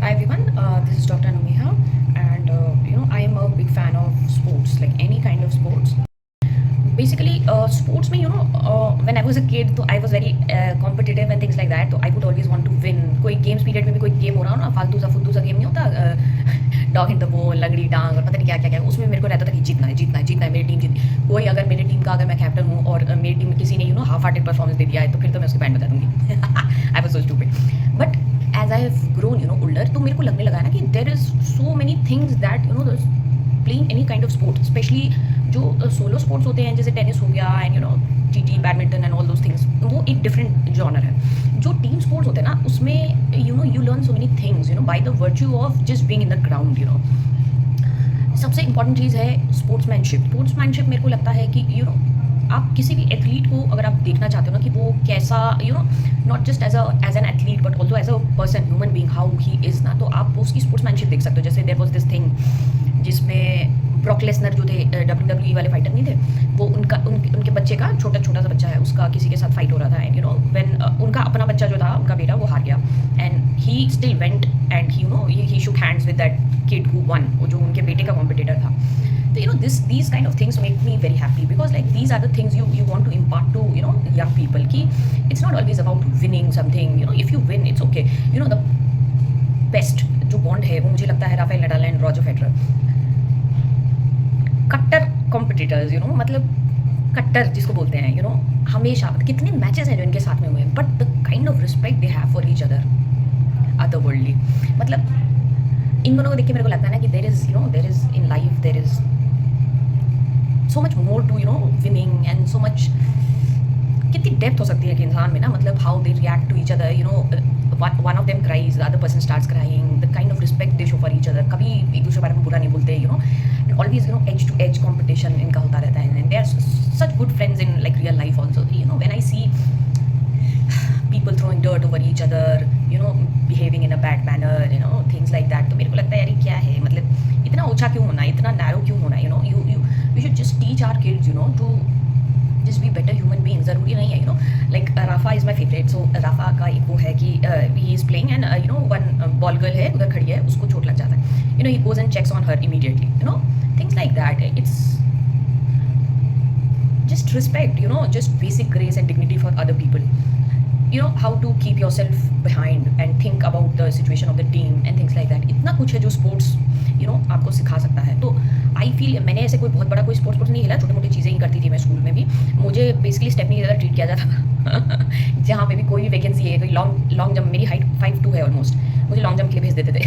Hi everyone, this is Dr. Numiha, and I am a big fan of sports, like any kind of sports. Basically, sports में when I was a kid, तो I was very competitive and things like that. तो I would always want to win. कोई games period में भी कोई game हो रहा हो ना, फालतू सा फुद्दू सा game नहीं होता, डॉग इन द बॉल, लंगड़ी टांग और पता नहीं क्या क्या क्या, उसमें मेरे को रहता था कि जीतना है जीतना है जीतना है, मेरी टीम जीतनी। कोई अगर मेरी टीम का अगर मैं कैप्टन हूँ और मेरी टीम में किसी ने हाफ हार्टेड परफॉर्मेंस दे दिया है, तो फिर तो मैं उसकी बैंड बता दूंगी। I was so stupid, but as I have grown older, तो मेरे को लगने लगा ना कि there is so many things that playing any kind of sport, specially जो सोलो स्पोर्ट्स होते हैं जैसे टेनिस हो गया एंड जीटी badminton and all those things, वो एक डिफरेंट जॉनर है। जो टीम स्पोर्ट्स होते हैं ना, उसमें you learn so many things by the virtue of just being in the ground. सबसे इंपॉर्टेंट चीज़ है स्पोर्ट्समैनशिप। स्पोर्ट्समैनशिप मेरे को लगता है कि आप किसी भी एथलीट को अगर आप देखना चाहते हो ना कि वो कैसा not just as an athlete but also as a person, human being, how he is ना, तो आप उसकी स्पोर्ट्समैनशिप देख सकते हो। जैसे देयर वाज दिस थिंग जिसमें ब्रॉक लेसनर जो थे WWE वाले फाइटर नहीं थे, वो उनके बच्चे का छोटा सा बच्चा है, उसका किसी के साथ फाइट हो रहा था एंड व्हेन उनका अपना बच्चा जो था, उनका बेटा, वो हार गया and he still went and he shook hands with that kid who won, वो जो उनके बेटे का कॉम्पिटिटर था। तो these kind of things make me very happy because like these are the things you want to impart to young people ki it's not always about winning something. If you win it's okay. The best जो bond है वो मुझे लगता है Rafael Nadal and Roger Federer, कट्टर competitors, मतलब कट्टर जिसको बोलते हैं, हमेशा कितने मैचेस हैं जो इनके साथ में हुए हैं, but the kind of respect they have for each other worldly, मतलब इन दोनों को देख के मेरे को लगता है ना कि there is in life there is so much more to winning and so much, कितनी डेप्थ हो सकती है कि इंसान में ना, मतलब how they react to each other, one of them cries, the other person starts crying, the kind of respect they show for each other, कभी एक दूसरे बारे में बुरा नहीं बोलते, always edge to edge competition इनका होता रहता है, and they are such good friends in like real life also. When I see people throwing dirt over each other, behaving in a bad manner, things like that, तो मेरे को लगता है यार ये क्या है, मतलब इतना ऊंचा क्यों होना, इतना नैरो क्यों होना, you should just teach our kids to just be better human beings. ज़रूरी नहीं है like Rafa is my favourite, so Rafa का एक वो है कि he is playing and one ball girl है उधर खड़ी है, उसको चोट लग जाता है, he goes and checks on her immediately, things like that. It's just respect, just basic grace and dignity for other people, how to keep yourself behind and think about the situation of the team and things like that. इतना कुछ है जो sports आपको सिखा सकता है. तो I feel मैंने ऐसे कोई बहुत बड़ा कोई स्पोर्ट्स नहीं खेला, छोटी मोटी चीज़ें ही करती थी मैं स्कूल में भी. मुझे बेसिकली स्टेपनी की तरह ट्रीट किया जाता था. जहाँ पे भी कोई भी वैकेंसी है, कोई लॉन्ग जंप, मेरी हाइट 5'2" है ऑलमोस्ट, मुझे लॉन्ग जंप के लिए भेज देते थे.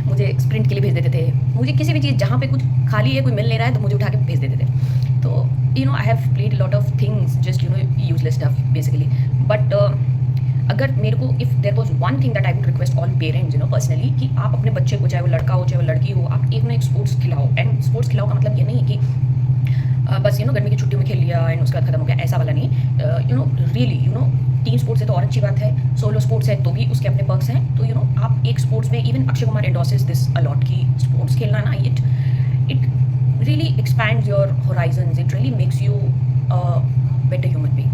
मुझे स्प्रिंट के लिए भेज देते थे. मुझे किसी भी चीज़ जहाँ पे कुछ खाली है, कोई मिल नहीं रहा है, तो मुझे उठा के भेज देते थे. तो I have played a lot of things, just useless stuff basically. But अगर मेरे को if there was one thing that I would request all parents personally, कि आप अपने बच्चे को, चाहे वो लड़का हो चाहे वो लड़की हो, आप एक ना एक स्पोर्ट्स खिलाओ. एंड स्पोर्ट्स खिलाओ का मतलब ये नहीं है कि बस गर्मी की छुट्टी में खेल लिया एंड उसके बाद खत्म हो गया, ऐसा वाला नहीं. रियली टीम स्पोर्ट्स है तो और अच्छी बात है, सोलो स्पोर्ट्स है तो भी उसके अपने पर्क्स हैं. तो आप एक स्पोर्ट्स में, even Akshay Kumar endorses this a lot, की स्पोर्ट्स खेलना ना, it really expands your horizons. It really makes you a better human being.